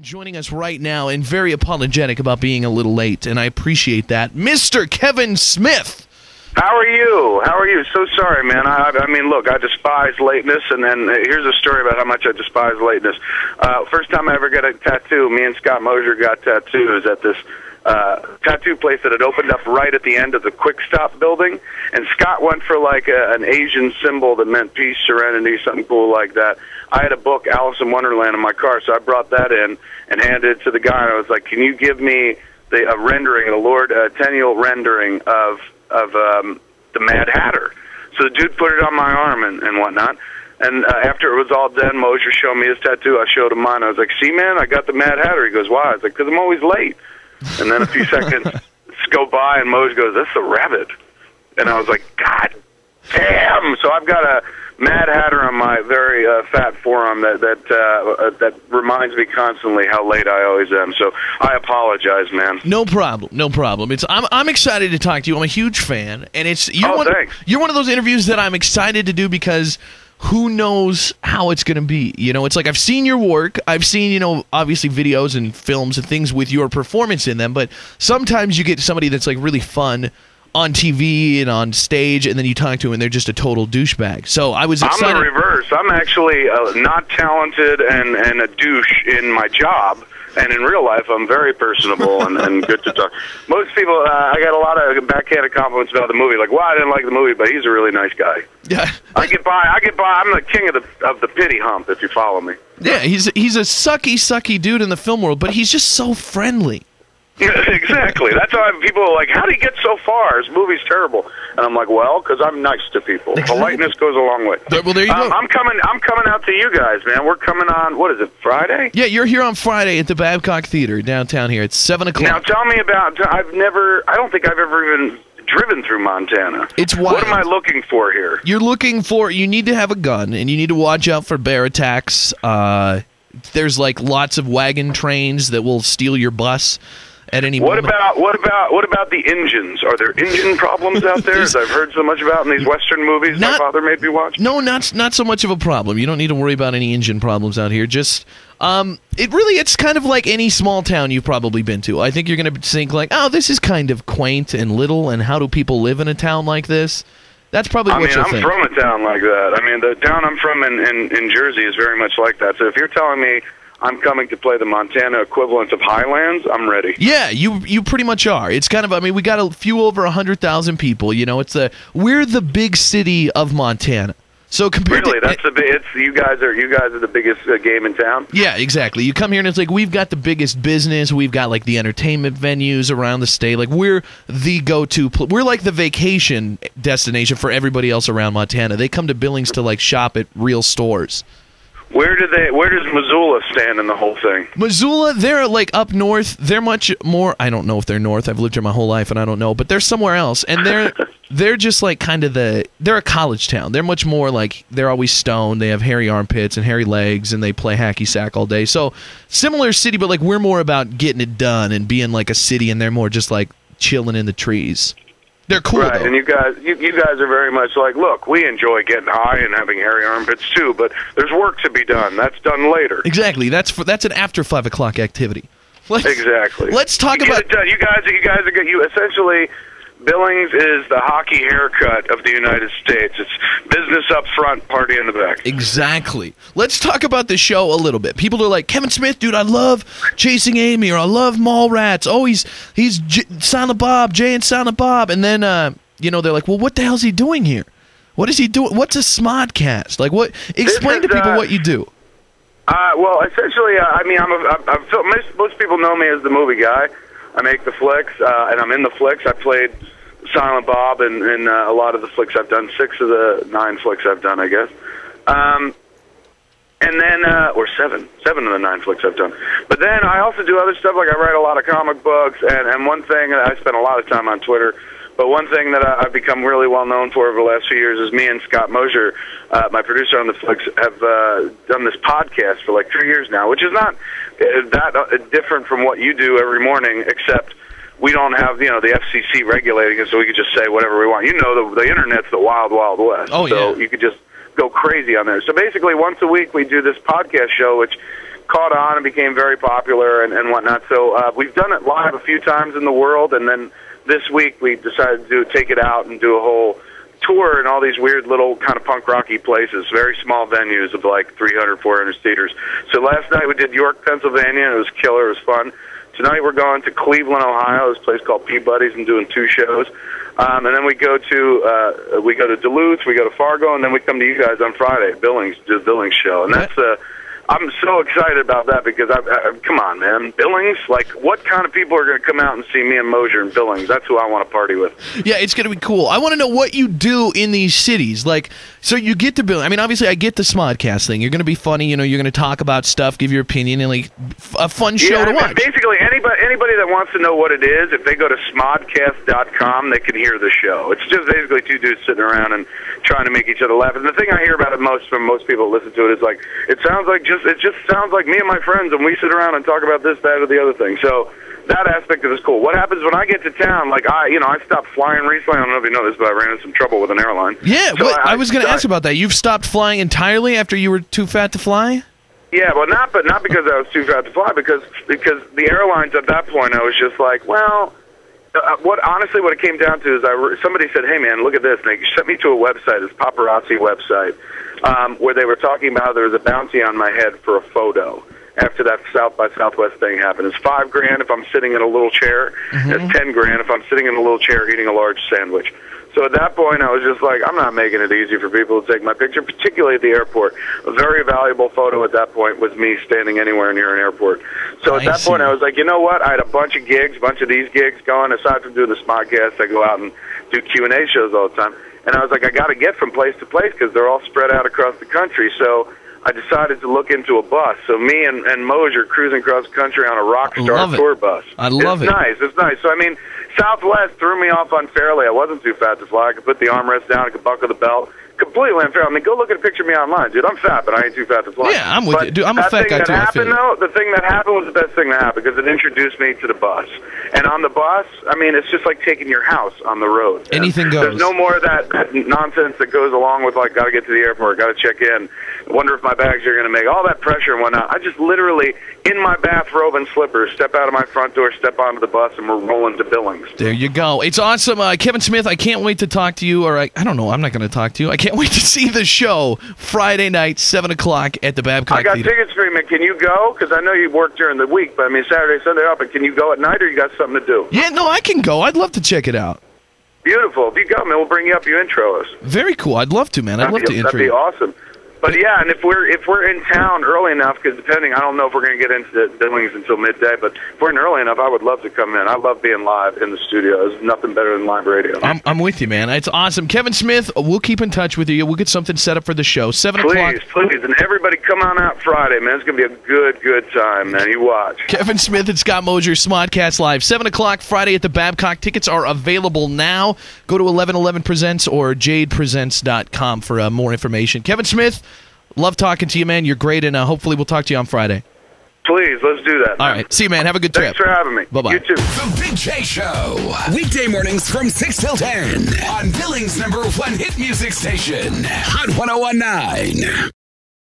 Joining us right now and very apologetic about being a little late, and I appreciate that, Mr. Kevin Smith. How are you? How are you? So sorry, man. I mean, look, I despise lateness, and then here's a story about how much I despise lateness. First time I ever got a tattoo, me and Scott Mosier got tattoos at this tattoo place that had opened up right at the end of the Quick Stop building, and Scott went for like an Asian symbol that meant peace, serenity, something cool like that. I had a book, Alice in Wonderland, in my car, so I brought that in and handed it to the guy, and I was like, can you give me a rendering, a Lord Tenniel rendering of the Mad Hatter? So the dude put it on my arm and whatnot, and after it was all done, Mosier showed me his tattoo. I showed him mine. I was like, see, man, I got the Mad Hatter. He goes, why? I was like, because I'm always late. And then a few seconds go by, and Mosier goes, that's the rabbit. And I was like, God damn! So I've got a Mad Hatter on my very fat forearm that reminds me constantly how late I always am. So I apologize, man. No problem, no problem. I'm excited to talk to you. I'm a huge fan, and you're one of those interviews that I'm excited to do because who knows how it's going to be. You know, it's like I've seen your work. I've seen, you know, obviously videos and films and things with your performance in them, but sometimes you get somebody that's like really fun on TV and on stage, and then you talk to them and they're just a total douchebag. So I was excited. I'm the reverse. I'm actually not talented and a douche in my job. And in real life, I'm very personable and good to talk. Most people, I got a lot of backhanded compliments about the movie. Like, well, I didn't like the movie, but he's a really nice guy. Yeah, I get by. I'm the king of the pity hump, if you follow me. Yeah, he's a sucky dude in the film world, but he's just so friendly. Exactly. That's why people are like, how did he get so far? His movie's terrible. And I'm like, well, because I'm nice to people. Exactly. Politeness goes a long way. Well, there you go. I'm coming out to you guys, man. We're coming on, what is it, Friday? Yeah, you're here on Friday at the Babcock Theatre downtown here. It's 7 o'clock. Now, tell me about, I don't think I've ever even driven through Montana. It's wild. What am I looking for here? You need to have a gun, and you need to watch out for bear attacks. There's like lots of wagon trains that will steal your bus at any moment. What about the engines? Are there engine problems out there, as I've heard so much about in these Western movies my father made me watch? No, not so much of a problem. You don't need to worry about any engine problems out here. Just it's kind of like any small town you've probably been to. I think you're going to think like, oh, this is kind of quaint and little, and how do people live in a town like this? That's probably what you'll think. I'm from a town like that. I mean, the town I'm from in Jersey is very much like that. So if you're telling me I'm coming to play the Montana equivalent of Highlands, I'm ready. Yeah, you pretty much are. It's kind of, I mean, we got a few over 100,000 people. You know, we're the big city of Montana. So compared to you guys are the biggest game in town. Yeah, exactly. You come here and it's like we've got the biggest business. We've got like the entertainment venues around the state. Like we're the go-to. We're like the vacation destination for everybody else around Montana. They come to Billings to like shop at real stores. Where does Missoula stand in the whole thing? Missoula, they're like up north. They're much more, I don't know if they're north. I've lived here my whole life and I don't know, but they're somewhere else. And they're just like kind of they're a college town. They're much more like, they're always stoned. They have hairy armpits and hairy legs and they play hacky sack all day. So similar city, but like we're more about getting it done and being like a city, and they're more just like chilling in the trees. They're cool, right? Though. And you guys are very much like, look, we enjoy getting high and having hairy armpits too, but there's work to be done. That's done later. Exactly. That's an after 5 o'clock activity. Exactly. Let's talk about. You guys are you essentially. Billings is the hockey haircut of the United States. It's business up front, party in the back. Exactly. Let's talk about the show a little bit. People are like, Kevin Smith, dude, I love Chasing Amy, or I love Mallrats. Oh, he's Silent Bob, Jay and Silent Bob. And then, they're like, well, what the hell's he doing here? What is he doing? What's a SModcast? Like, what? Explain to people what you do. Well, essentially, most people know me as the movie guy. I make the flicks, and I'm in the flicks. I played Silent Bob in a lot of the flicks I've done, 6 of the 9 flicks I've done, I guess. And then, or 7 of the 9 flicks I've done. But then I also do other stuff, like I write a lot of comic books, and one thing, I spend a lot of time on Twitter, but one thing that I've become really well known for over the last few years is me and Scott Mosier, my producer on the flicks, have done this podcast for like 3 years now, which is not that different from what you do every morning, except we don't have, the FCC regulating it, so we could just say whatever we want. The internet's the wild, wild west. Oh, yeah. So you could just go crazy on there. So basically, once a week we do this podcast show, which caught on and became very popular and whatnot. So we've done it live a few times in the world, and then this week we decided to take it out and do a whole tour in all these weird little kind of punk rocky places, very small venues of like 300, 400 seaters. So last night we did York, Pennsylvania, and it was killer. It was fun. Tonight we're going to Cleveland, Ohio, this place called Peabody's, and doing 2 shows. And then we go to Duluth, we go to Fargo, and then we come to you guys on Friday, Billings, do the Billings show. And that's I'm so excited about that because come on, man, Billings. Like, what kind of people are going to come out and see me and Mosier in Billings? That's who I want to party with. Yeah, it's going to be cool. I want to know what you do in these cities. Like, so you get to Billings. I mean, obviously, I get the SModcast thing. You're going to be funny. You know, you're going to talk about stuff, give your opinion, and like a fun show to watch. Basically, anybody that wants to know what it is, if they go to SModcast.com, they can hear the show. It's just basically 2 dudes sitting around and trying to make each other laugh. And the thing I hear about it most from most people that listen to it is like, it just sounds like me and my friends, and we sit around and talk about this, that, or the other thing. So that aspect of it is cool. What happens when I get to town? Like I stopped flying recently. I don't know if you know this, but I ran into some trouble with an airline. Yeah, so I was going to ask about that. You've stopped flying entirely after you were too fat to fly? Yeah, well, not because I was too fat to fly, because the airlines at that point, I was just like, well. What it came down to is somebody said, "Hey man, look at this." And they sent me to a website, this paparazzi website, where they were talking about how there was a bounty on my head for a photo after that South by Southwest thing happened. It's $5,000 if I'm sitting in a little chair. It's $10,000 if I'm sitting in a little chair eating a large sandwich. So at that point, I was just like, I'm not making it easy for people to take my picture, particularly at the airport. A very valuable photo at that point was me standing anywhere near an airport. So at that point, I was like, you know what? I had a bunch of these gigs going. Aside from doing the SModcast, I go out and do Q&A shows all the time. And I was like, I got to get from place to place because they're all spread out across the country. So I decided to look into a bus. So me and Mosier cruising across the country on a Rockstar tour bus. I love it. It's nice. So, I mean, Southwest threw me off unfairly. I wasn't too fat to fly. I could put the armrest down. I could buckle the belt. Completely unfair. I mean, go look at a picture of me online, dude. I'm fat, but I ain't too fat to fly. Yeah, I'm with you. Dude, I'm a fat guy, too. The thing that happened was the best thing that happened because it introduced me to the bus. And on the bus, I mean, it's just like taking your house on the road. Anything goes. There's no more of that nonsense that goes along with, like, got to get to the airport, got to check in, wonder if my bags are going to make all that pressure and whatnot. I just literally, in my bathrobe and slippers, step out of my front door, step onto the bus, and we're rolling to Billings. There you go. It's awesome. Kevin Smith, I can't wait to talk to you, or I don't know, I'm not going to talk to you. I can't wait to see the show Friday night, 7 o'clock at the Babcock Theatre. I got tickets for you, man. Can you go? Because I know you work during the week, but I mean, Saturday, Sunday off, but can you go at night, or you got something to do? Yeah, no, I can go. I'd love to check it out. Beautiful. If you go, man, we'll bring you up. You intro us. Very cool. I'd love to, man. I'd love to intro you. That'd be awesome. But yeah, and if we're in town early enough, because depending, I don't know if we're going to get into Billings until midday, but if we're in early enough, I would love to come in. I love being live in the studio. There's nothing better than live radio. I'm with you, man. It's awesome. Kevin Smith, we'll keep in touch with you. We'll get something set up for the show. 7 o'clock. Please, and everybody come on out Friday, man. It's going to be a good time, man. You watch. Kevin Smith and Scott Mosier, SModcast Live. 7 o'clock Friday at the Babcock. Tickets are available now. Go to 1111 Presents or jadepresents.com for more information. Kevin Smith, love talking to you, man. You're great, and hopefully we'll talk to you on Friday. Please, let's do that. All right. See you, man. Have a good trip. Thanks for having me. Bye-bye. You too. The Big J Show. Weekday mornings from 6 till 10 on Billings' #1 hit music station, Hot 101.9.